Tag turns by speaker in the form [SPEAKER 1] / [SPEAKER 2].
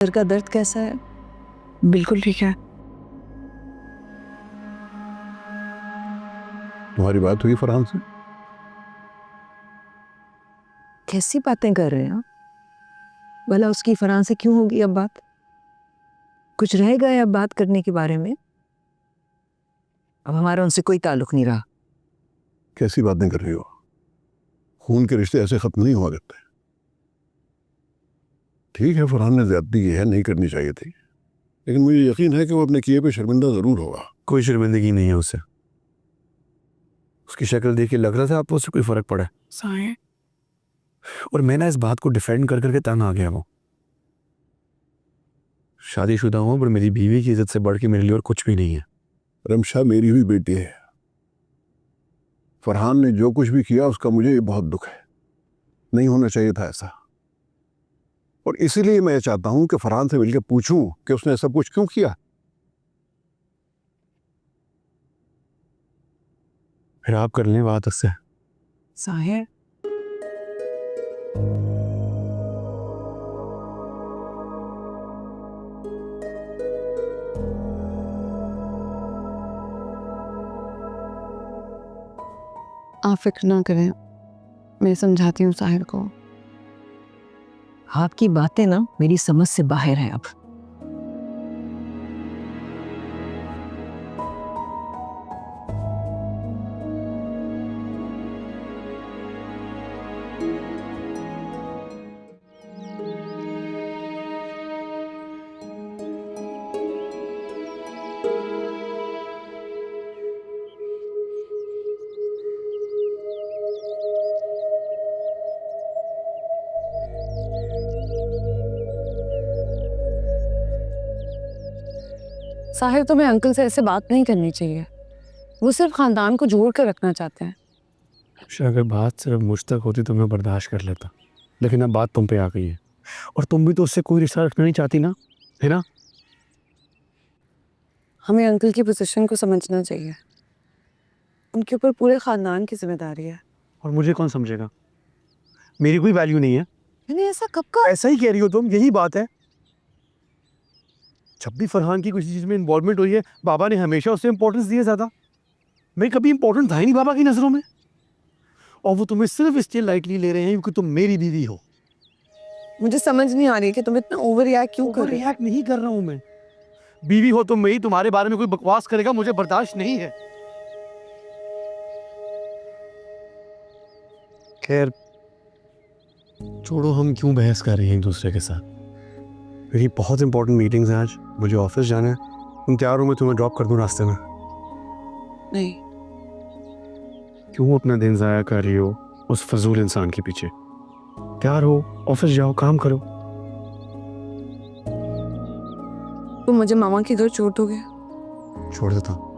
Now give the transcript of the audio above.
[SPEAKER 1] Sir का दर्द कैसा है?
[SPEAKER 2] बिल्कुल ठीक है।
[SPEAKER 3] तुम्हारी बात हुई फरहान से?
[SPEAKER 1] कैसी बातें कर रहे हैं आप? भला उसकी फरहान से क्यों होगी अब बात? कुछ रह गया अब बात करने के बारे में? अब हमारा उनसे कोई ताल्लुक नहीं रहा।
[SPEAKER 3] कैसी बातें कर रही हो? खून के रिश्ते ऐसे खत्म नहीं हुआ करते। ठीक है, फरहान ने ज्यादती की है, नहीं करनी चाहिए थी, लेकिन मुझे यकीन है कि वो अपने किए पे शर्मिंदा जरूर होगा।
[SPEAKER 4] कोई शर्मिंदगी नहीं है उससे। उसकी शक्ल देख के लग रहा था आपको उससे कोई फर्क पड़ा है।
[SPEAKER 2] साहिर,
[SPEAKER 4] और मैं ना इस बात को डिफेंड कर करके तंग आ गया हूँ। शादीशुदा हूँ पर मेरी बीवी की इज्जत से बढ़ के मेरे लिए और कुछ भी नहीं है।
[SPEAKER 3] रमशा मेरी हुई बेटी है। फरहान ने जो कुछ भी किया उसका मुझे बहुत दुख है। नहीं होना चाहिए था ऐसा, और इसीलिए मैं चाहता हूं कि फरहान से मिलकर पूछूं कि उसने ऐसा कुछ क्यों किया।
[SPEAKER 4] फिर आप कर लें बात उससे।
[SPEAKER 2] साहिर, आप फिक्र ना करें, मैं समझाती हूँ साहिर को।
[SPEAKER 1] आपकी बातें ना मेरी समझ से बाहर है अब।
[SPEAKER 2] साहिर, तुम्हें अंकल से ऐसे बात नहीं करनी चाहिए। वो सिर्फ खानदान को जोड़ कर रखना चाहते हैं।
[SPEAKER 4] अगर बात सिर्फ मुझ तक होती तो मैं बर्दाश्त कर लेता, लेकिन अब बात तुम पे आ गई है और तुम भी तो उससे कोई रिश्ता रखना नहीं चाहती ना, है ना?
[SPEAKER 2] हमें अंकल की पोजीशन को समझना चाहिए। उनके ऊपर पूरे खानदान की जिम्मेदारी है।
[SPEAKER 4] और मुझे कौन समझेगा? मेरी कोई वैल्यू नहीं है।
[SPEAKER 2] यानी ऐसा कब का?
[SPEAKER 4] ऐसा ही कह रही हो तुम, यही बात है। जब भी फरहान की किसी चीज में इन्वॉल्वमेंट हुई है, बाबा ने हमेशा उसे इंपॉर्टेंस दिया ज्यादा। मैं कभी इंपॉर्टेंट था ही नहीं बाबा की नजरों में, और वो तुम्हें सिर्फ इसलिए लाइटली ले रहे हैं क्योंकि तुम मेरी बीवी हो।
[SPEAKER 2] मुझे समझ नहीं आ रही कि तुम इतना ओवर रिएक्ट क्यों कर रहे हो।
[SPEAKER 4] रिएक्ट नहीं कर रहा हूं मैं। बीवी हो तुम मेरी, तुम्हारे बारे में कोई बकवास करेगा मुझे बर्दाश्त नहीं है। खैर छोड़ो, हम क्यों बहस कर रहे हैं एक दूसरे के साथ। मेरी बहुत इंपॉर्टेंट मीटिंग्स हैं आज, मुझे ऑफिस जाना है। तुम तैयार हो? मैं तुम्हें ड्रॉप कर दूं रास्ते में?
[SPEAKER 2] नहीं,
[SPEAKER 4] क्यों अपना दिन जाया कर रही हो उस फजूल इंसान के पीछे? तैयार हो, ऑफिस जाओ, काम करो।
[SPEAKER 2] तुम मुझे मामा के घर छोड़ दोगे?
[SPEAKER 4] छोड़ देता हूं।